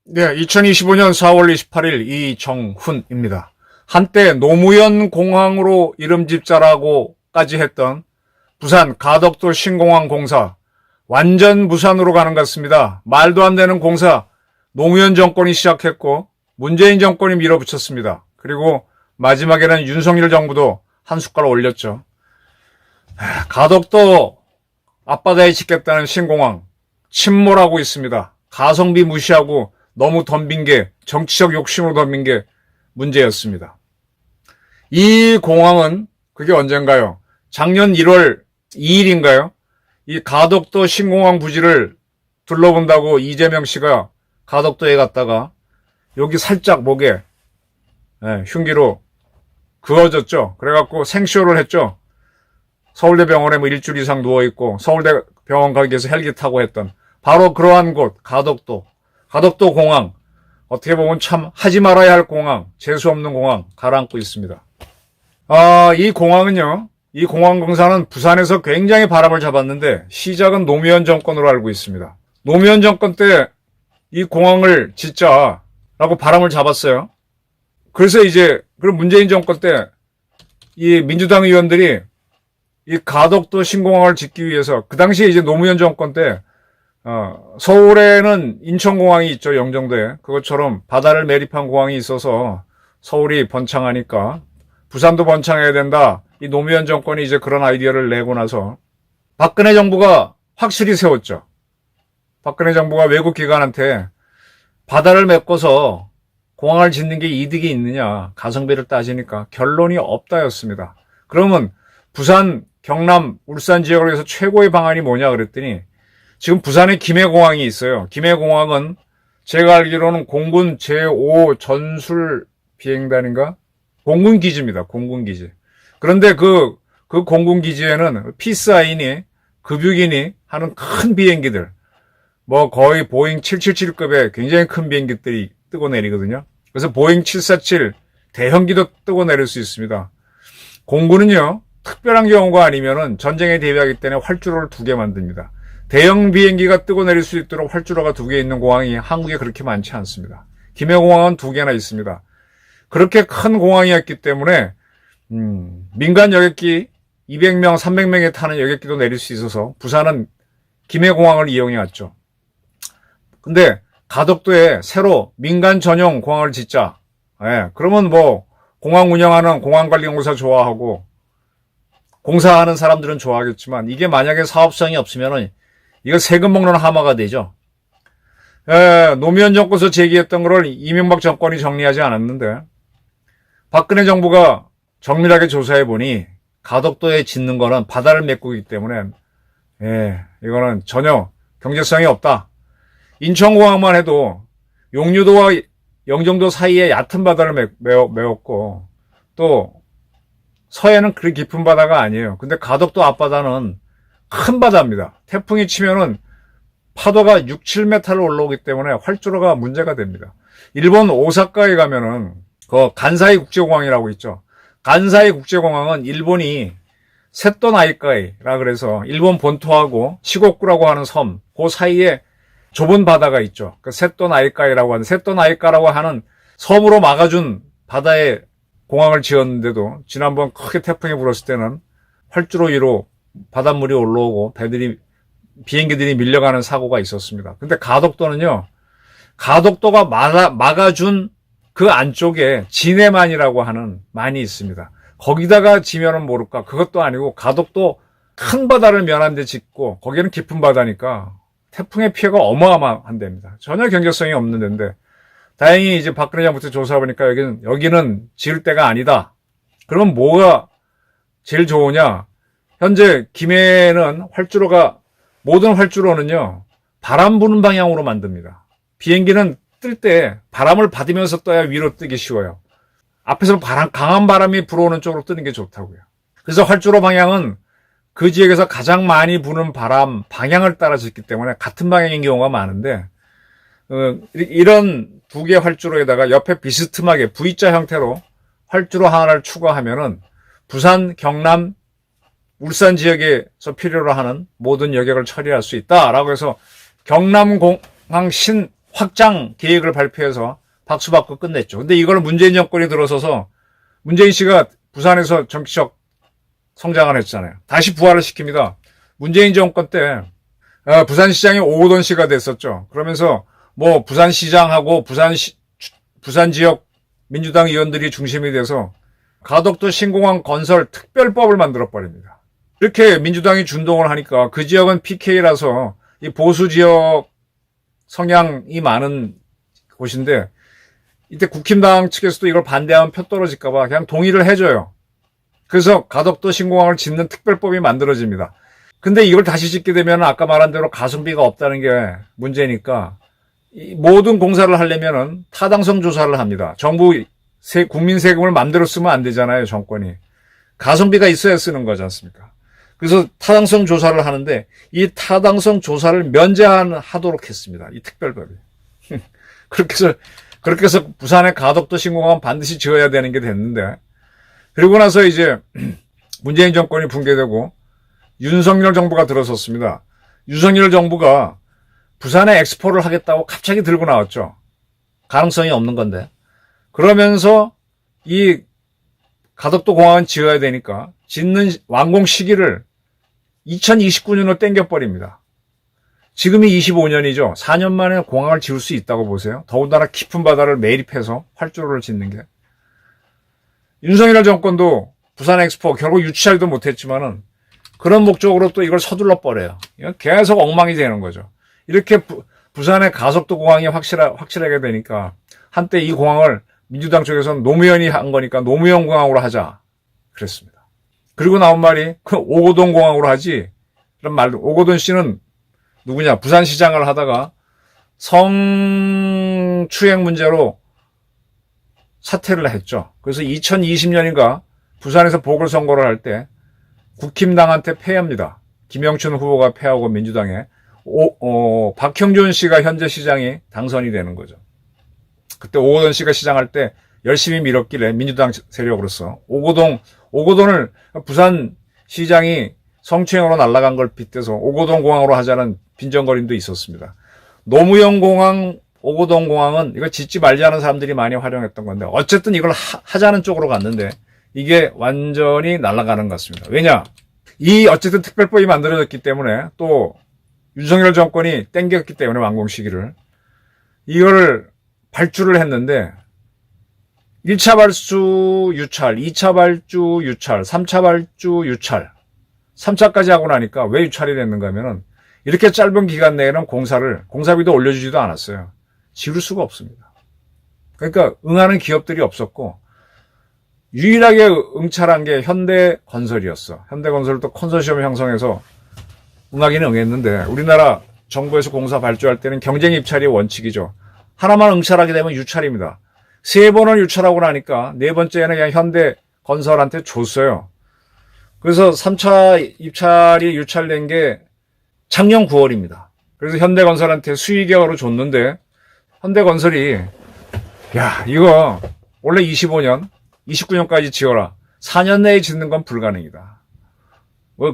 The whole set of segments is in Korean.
네, 2025년 4월 28일 이정훈입니다. 한때 노무현 공항으로 이름집자라고까지 했던 부산 가덕도 신공항 공사 완전 무산으로 가는 것 같습니다. 말도 안 되는 공사 노무현 정권이 시작했고 문재인 정권이 밀어붙였습니다. 그리고 마지막에는 윤석열 정부도 한 숟가락 올렸죠. 가덕도 앞바다에 짓겠다는 신공항 침몰하고 있습니다. 가성비 무시하고 너무 덤빈 게 정치적 욕심으로 덤빈 게 문제였습니다. 이 공항은 그게 언젠가요? 작년 1월 2일인가요? 이 가덕도 신공항 부지를 둘러본다고 이재명 씨가 가덕도에 갔다가 여기 살짝 목에 흉기로 그어졌죠. 그래갖고 생쇼를 했죠. 서울대병원에 뭐 일주일 이상 누워있고 서울대병원 거기에서 헬기 타고 했던 바로 그러한 곳 가덕도 공항, 어떻게 보면 참 하지 말아야 할 공항, 재수없는 공항 가라앉고 있습니다. 이 공항은요, 이 공항 공사는 부산에서 굉장히 바람을 잡았는데 시작은 노무현 정권으로 알고 있습니다. 노무현 정권 때 이 공항을 짓자라고 바람을 잡았어요. 그래서 이제 그럼 문재인 정권 때 이 민주당 의원들이 이 가덕도 신공항을 짓기 위해서 그 당시에 이제 노무현 정권 때 서울에는 인천공항이 있죠, 영종도에. 그것처럼 바다를 매립한 공항이 있어서 서울이 번창하니까 부산도 번창해야 된다. 이 노무현 정권이 이제 그런 아이디어를 내고 나서 박근혜 정부가 확실히 세웠죠. 박근혜 정부가 외국 기관한테 바다를 메꿔서 공항을 짓는 게 이득이 있느냐, 가성비를 따지니까 결론이 없다였습니다. 그러면 부산, 경남, 울산 지역에서 최고의 방안이 뭐냐 그랬더니 지금 부산에 김해공항이 있어요. 김해공항은 제가 알기로는 공군 제5 전술 비행단인가? 공군기지입니다. 공군기지. 그런데 그 공군기지에는 피스아이니, 급유기니 하는 큰 비행기들, 뭐 거의 보잉 777급의 굉장히 큰 비행기들이 뜨고 내리거든요. 그래서 보잉 747 대형기도 뜨고 내릴 수 있습니다. 공군은요, 특별한 경우가 아니면은 전쟁에 대비하기 때문에 활주로를 2개 만듭니다. 대형 비행기가 뜨고 내릴 수 있도록 활주로가 2개 있는 공항이 한국에 그렇게 많지 않습니다. 김해공항은 2개나 있습니다. 그렇게 큰 공항이었기 때문에 민간 여객기 200명, 300명에 타는 여객기도 내릴 수 있어서 부산은 김해공항을 이용해 왔죠. 근데 가덕도에 새로 민간 전용 공항을 짓자. 그러면 뭐 공항 운영하는 공항관리공사 좋아하고 공사하는 사람들은 좋아하겠지만 이게 만약에 사업성이 없으면은 이거 세금 먹는 하마가 되죠. 노무현 정권에서 제기했던 거를 이명박 정권이 정리하지 않았는데 박근혜 정부가 정밀하게 조사해 보니 가덕도에 짓는 거는 바다를 메꾸기 때문에 이거는 전혀 경제성이 없다. 인천공항만 해도 용류도와 영종도 사이에 얕은 바다를 메웠고 또 서해는 그리 깊은 바다가 아니에요. 근데 가덕도 앞바다는 큰 바다입니다. 태풍이 치면은 파도가 6, 7m를 올라오기 때문에 활주로가 문제가 됩니다. 일본 오사카에 가면은 그 간사이 국제공항이라고 있죠. 간사이 국제공항은 일본이 세토 나이카이라 그래서 일본 본토하고 시고쿠라고 하는 섬, 그 사이에 좁은 바다가 있죠. 그 세토 나이카이라고 하는 세토 나이카라고 하는 섬으로 막아준 바다에 공항을 지었는데도 지난번 크게 태풍이 불었을 때는 활주로 위로 바닷물이 올라오고 비행기들이 밀려가는 사고가 있었습니다. 근데 가덕도는요, 가덕도가 막아준 그 안쪽에 진해만이라고 하는 만이 있습니다. 거기다가 지면은 모를까? 그것도 아니고 가덕도 큰 바다를 면한 데 짓고 거기는 깊은 바다니까 태풍의 피해가 어마어마한답니다. 전혀 경제성이 없는 데인데 다행히 이제 박근혜 정부터 조사해보니까 여기는 지을 때가 아니다. 그러면 뭐가 제일 좋으냐? 현재 김해는 모든 활주로는요, 바람 부는 방향으로 만듭니다. 비행기는 뜰 때 바람을 받으면서 떠야 위로 뜨기 쉬워요. 앞에서 강한 바람이 불어오는 쪽으로 뜨는 게 좋다고요. 그래서 활주로 방향은 그 지역에서 가장 많이 부는 바람 방향을 따라 짓기 때문에 같은 방향인 경우가 많은데, 이런 2개 활주로에다가 옆에 비스듬하게 V자 형태로 활주로 하나를 추가하면은 부산, 경남, 울산 지역에서 필요로 하는 모든 여객을 처리할 수 있다라고 해서 경남공항 신확장 계획을 발표해서 박수 받고 끝냈죠. 근데 이걸 문재인 정권이 들어서서 문재인 씨가 부산에서 정치적 성장을 했잖아요. 다시 부활을 시킵니다. 문재인 정권 때 부산시장이 오거돈 씨가 됐었죠. 그러면서 뭐 부산시장하고 부산 지역 민주당 의원들이 중심이 돼서 가덕도 신공항 건설 특별법을 만들어 버립니다. 이렇게 민주당이 준동을 하니까 그 지역은 PK라서 이 보수 지역 성향이 많은 곳인데 이때 국힘당 측에서도 이걸 반대하면 표 떨어질까봐 그냥 동의를 해줘요. 그래서 가덕도 신공항을 짓는 특별법이 만들어집니다. 근데 이걸 다시 짓게 되면 아까 말한 대로 가성비가 없다는 게 문제니까 이 모든 공사를 하려면은 타당성 조사를 합니다. 정부 국민 세금을 마음대로 쓰면 안 되잖아요, 정권이. 가성비가 있어야 쓰는 거지 않습니까? 그래서 타당성 조사를 하는데 이 타당성 조사를 면제하도록 했습니다. 이 특별법이. 그렇게 해서 부산의 가덕도 신공항은 반드시 지어야 되는 게 됐는데 그리고 나서 이제 문재인 정권이 붕괴되고 윤석열 정부가 들어섰습니다. 윤석열 정부가 부산에 엑스포를 하겠다고 갑자기 들고 나왔죠. 가능성이 없는 건데. 그러면서 이 가덕도 공항은 지어야 되니까 짓는 완공 시기를 2029년으로 땡겨버립니다. 지금이 25년이죠. 4년 만에 공항을 지을 수 있다고 보세요. 더군다나 깊은 바다를 매립해서 활주로를 짓는 게. 윤석열 정권도 부산 엑스포 결국 유치하지도 못했지만은 그런 목적으로 또 이걸 서둘러 버려요. 계속 엉망이 되는 거죠. 이렇게 부산의 가덕도 공항이 확실하게 되니까 한때 이 공항을 민주당 쪽에서는 노무현이 한 거니까 노무현 공항으로 하자 그랬습니다. 그리고 나온 말이 오거돈 공항으로 하지 이런 말도. 오거돈 씨는 누구냐? 부산시장을 하다가 성추행 문제로 사퇴를 했죠. 그래서 2020년인가 부산에서 보궐선거를 할 때 국힘당한테 패합니다. 김영춘 후보가 패하고 민주당에 박형준 씨가 현재 시장이 당선이 되는 거죠. 그때 오거돈 씨가 시장할 때 열심히 밀었길래 민주당 세력으로서 오거돈을 부산 시장이 성추행으로 날아간 걸 빗대서 오거돈 공항으로 하자는 빈정거림도 있었습니다. 노무현 공항, 오거돈 공항은 이거 짓지 말자는 사람들이 많이 활용했던 건데 어쨌든 이걸 하자는 쪽으로 갔는데 이게 완전히 날아가는 것 같습니다. 왜냐? 이 어쨌든 특별법이 만들어졌기 때문에 또 윤석열 정권이 땡겼기 때문에 완공 시기를 이거를 발주를 했는데 1차 발주 유찰, 2차 발주 유찰, 3차 발주 유찰 3차까지 하고 나니까 왜 유찰이 됐는가 하면은 이렇게 짧은 기간 내에는 공사비도 올려주지도 않았어요. 지을 수가 없습니다. 그러니까 응하는 기업들이 없었고 유일하게 응찰한 게 현대건설이었어. 현대건설도 컨소시엄을 형성해서 응하기는 응했는데 우리나라 정부에서 공사 발주할 때는 경쟁 입찰이 원칙이죠. 하나만 응찰하게 되면 유찰입니다. 3번을 유찰하고 나니까 4번째는 그냥 현대건설한테 줬어요. 그래서 3차 입찰이 유찰된 게 작년 9월입니다. 그래서 현대건설한테 수의계약으로 줬는데 현대건설이 야 이거 원래 25년, 29년까지 지어라. 4년 내에 짓는 건 불가능이다.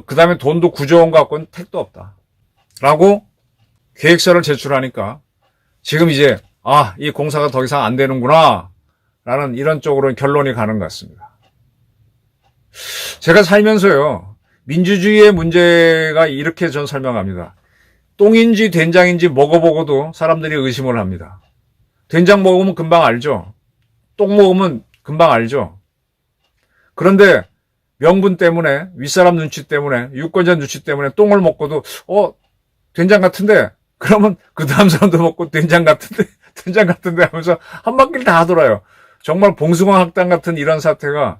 그 다음에 돈도 9조 원 갖고는 택도 없다. 라고 계획서를 제출하니까 지금 이제 이 공사가 더 이상 안 되는구나 라는 이런 쪽으로 결론이 가는 것 같습니다. 제가 살면서요 민주주의의 문제가 이렇게 전 설명합니다. 똥인지 된장인지 먹어보고도 사람들이 의심을 합니다. 된장 먹으면 금방 알죠. 똥 먹으면 금방 알죠. 그런데 명분 때문에 윗사람 눈치 때문에 유권자 눈치 때문에 똥을 먹고도 된장 같은데 그러면 그 다음 사람도 먹고 된장 같은데 하면서 한 바퀴를 다 돌아요. 정말 봉숭아 학당 같은 이런 사태가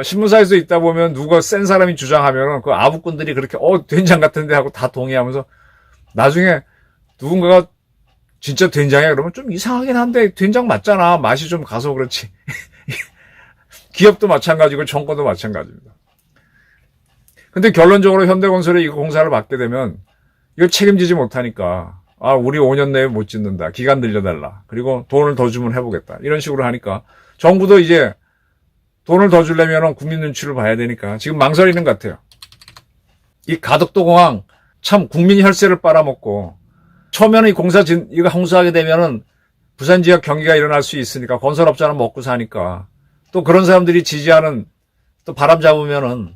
신문사에서 있다 보면 누가 센 사람이 주장하면은 그 아부꾼들이 그렇게 된장 같은데 하고 다 동의하면서 나중에 누군가가 진짜 된장이야 그러면 좀 이상하긴 한데 된장 맞잖아. 맛이 좀 가서 그렇지. 기업도 마찬가지고 정권도 마찬가지입니다. 근데 결론적으로 현대건설이 이 공사를 받게 되면 이걸 책임지지 못하니까 우리 5년 내에 못 짓는다. 기간 늘려달라. 그리고 돈을 더 주면 해보겠다. 이런 식으로 하니까 정부도 이제 돈을 더 주려면 국민 눈치를 봐야 되니까 지금 망설이는 것 같아요. 이 가덕도 공항 참 국민 혈세를 빨아먹고 처음에는 이 이거 홍수하게 되면은 부산 지역 경기가 일어날 수 있으니까 건설업자는 먹고 사니까 또 그런 사람들이 지지하는 또 바람 잡으면은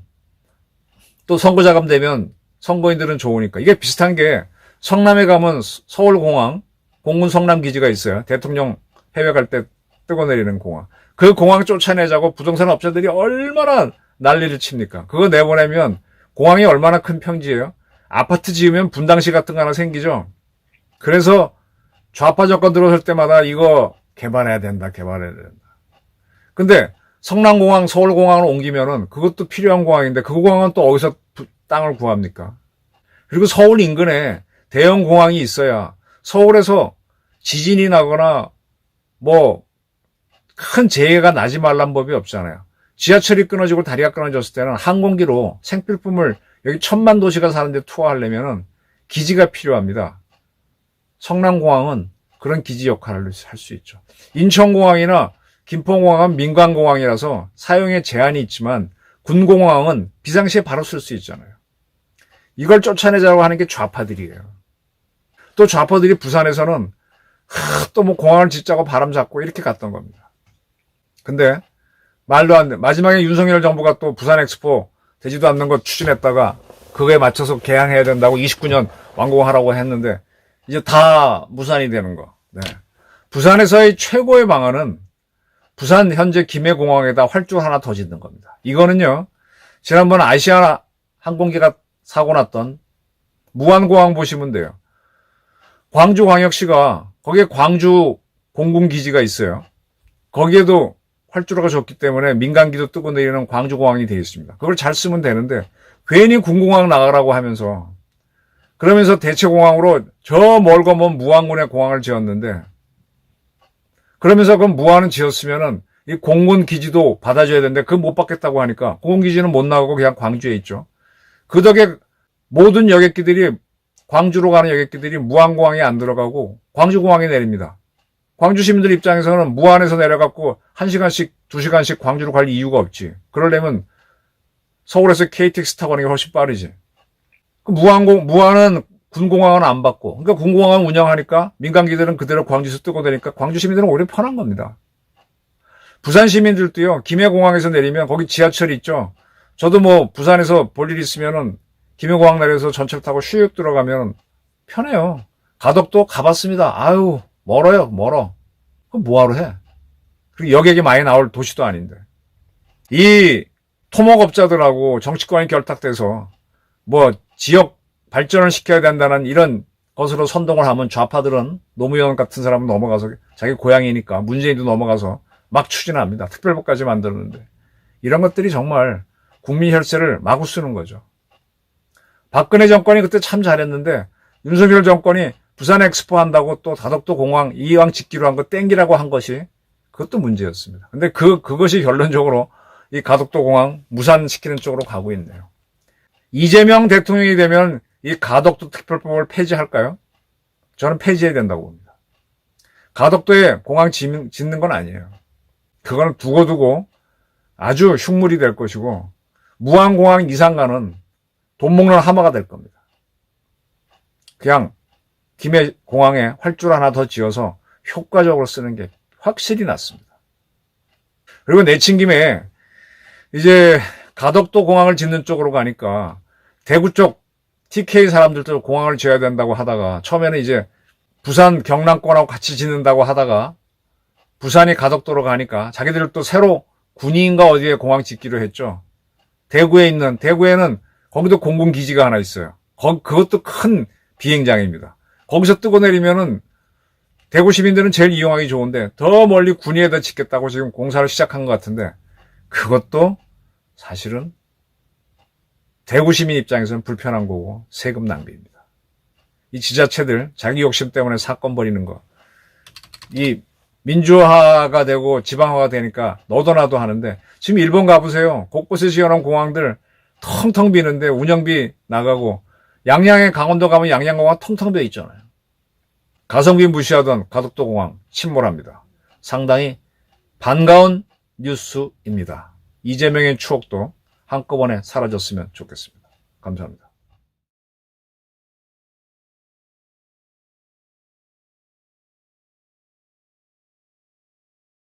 또 선거 자금 되면 선거인들은 좋으니까 이게 비슷한 게 성남에 가면 서울공항 공군 성남기지가 있어요. 대통령 해외 갈 때 뜨고 내리는 공항. 그 공항 쫓아내자고 부동산 업자들이 얼마나 난리를 칩니까? 그거 내보내면 공항이 얼마나 큰 평지예요? 아파트 지으면 분당시 같은 거 하나 생기죠? 그래서 좌파 정권 들어설 때마다 이거 개발해야 된다. 근데 성남공항 서울공항으로 옮기면은 그것도 필요한 공항인데 그 공항은 또 어디서 땅을 구합니까? 그리고 서울 인근에 대형 공항이 있어야 서울에서 지진이 나거나 뭐 큰 재해가 나지 말란 법이 없잖아요. 지하철이 끊어지고 다리가 끊어졌을 때는 항공기로 생필품을 여기 1000만 도시가 사는데 투하하려면은 기지가 필요합니다. 성남공항은 그런 기지 역할을 할 수 있죠. 인천공항이나 김포공항은 민간공항이라서 사용에 제한이 있지만 군공항은 비상시에 바로 쓸 수 있잖아요. 이걸 쫓아내자고 하는 게 좌파들이에요. 또 좌파들이 부산에서는 또 뭐 공항을 짓자고 바람 잡고 이렇게 갔던 겁니다. 근데 말도 안 돼. 마지막에 윤석열 정부가 또 부산 엑스포 되지도 않는 거 추진했다가 그거에 맞춰서 개항해야 된다고 29년 완공하라고 했는데 이제 다 무산이 되는 거. 네. 부산에서의 최고의 방안은 부산 현재 김해공항에다 활주 하나 더 짓는 겁니다. 이거는요. 지난번 아시아나 항공기가 사고 났던 무안공항 보시면 돼요. 광주광역시가 거기에 광주 공군기지가 있어요. 거기에도 활주로가 졌기 때문에 민간기도 뜨고 내리는 광주공항이 되어 있습니다. 그걸 잘 쓰면 되는데 괜히 군공항 나가라고 하면서 그러면서 대체공항으로 저 멀고 먼 무안군에 공항을 지었는데 그러면서 그 무안은 지었으면은 이 공군 기지도 받아줘야 되는데 그거 못 받겠다고 하니까 공군 기지는 못 나가고 그냥 광주에 있죠. 그 덕에 모든 여객기들이 광주로 가는 여객기들이 무안공항에 안 들어가고 광주공항에 내립니다. 광주 시민들 입장에서는 무안에서 내려갖고 1시간씩 2시간씩 광주로 갈 이유가 없지. 그러려면 서울에서 KTX 타고 가는 게 훨씬 빠르지. 무안은 군공항은 안 받고 그러니까 군공항 운영하니까 민간기들은 그대로 광주에서 뜨고 되니까 광주 시민들은 오히려 편한 겁니다. 부산 시민들도요. 김해공항에서 내리면 거기 지하철 있죠. 저도 뭐 부산에서 볼 일 있으면은 김해공항 내려서 전철 타고 슉 들어가면 편해요. 가덕도 가봤습니다. 아유 멀어. 그럼 뭐하러 해? 그리고 여객이 많이 나올 도시도 아닌데. 이 토목업자들하고 정치권이 결탁돼서 뭐 지역 발전을 시켜야 된다는 이런 것으로 선동을 하면 좌파들은 노무현 같은 사람은 넘어가서 자기 고향이니까 문재인도 넘어가서 막 추진합니다. 특별법까지 만들었는데. 이런 것들이 정말 국민 혈세를 마구 쓰는 거죠. 박근혜 정권이 그때 참 잘했는데 윤석열 정권이 부산 엑스포 한다고 또 다덕도 공항 이왕 짓기로 한 거 땡기라고 한 것이 그것도 문제였습니다. 근데 그것이 결론적으로 이 가덕도 공항 무산시키는 쪽으로 가고 있네요. 이재명 대통령이 되면 이 가덕도 특별법을 폐지할까요? 저는 폐지해야 된다고 봅니다. 가덕도에 공항 짓는 건 아니에요. 그거는 두고두고 아주 흉물이 될 것이고 무안공항 이상가는 돈 먹는 하마가 될 겁니다. 그냥 김해공항에 활주로 하나 더 지어서 효과적으로 쓰는 게 확실히 낫습니다. 그리고 내친 김에 이제 가덕도 공항을 짓는 쪽으로 가니까 대구 쪽 TK 사람들도 공항을 지어야 된다고 하다가 처음에는 이제 부산 경남권하고 같이 짓는다고 하다가 부산이 가덕도로 가니까 자기들 또 새로 군위인가 어디에 공항 짓기로 했죠. 대구에는 거기도 공군 기지가 하나 있어요. 그것도 큰 비행장입니다. 거기서 뜨고 내리면은 대구 시민들은 제일 이용하기 좋은데 더 멀리 군위에다 짓겠다고 지금 공사를 시작한 것 같은데 그것도 사실은 대구 시민 입장에서는 불편한 거고 세금 낭비입니다. 이 지자체들 자기 욕심 때문에 사건 벌이는 거. 이 민주화가 되고 지방화가 되니까 너도 나도 하는데 지금 일본 가보세요. 곳곳에 지어놓은 공항들 텅텅 비는데 운영비 나가고 양양에 강원도 가면 양양공항 텅텅 비어 있잖아요. 가성비 무시하던 가덕도 공항 침몰합니다. 상당히 반가운 뉴스입니다. 이재명의 추억도 한꺼번에 사라졌으면 좋겠습니다. 감사합니다.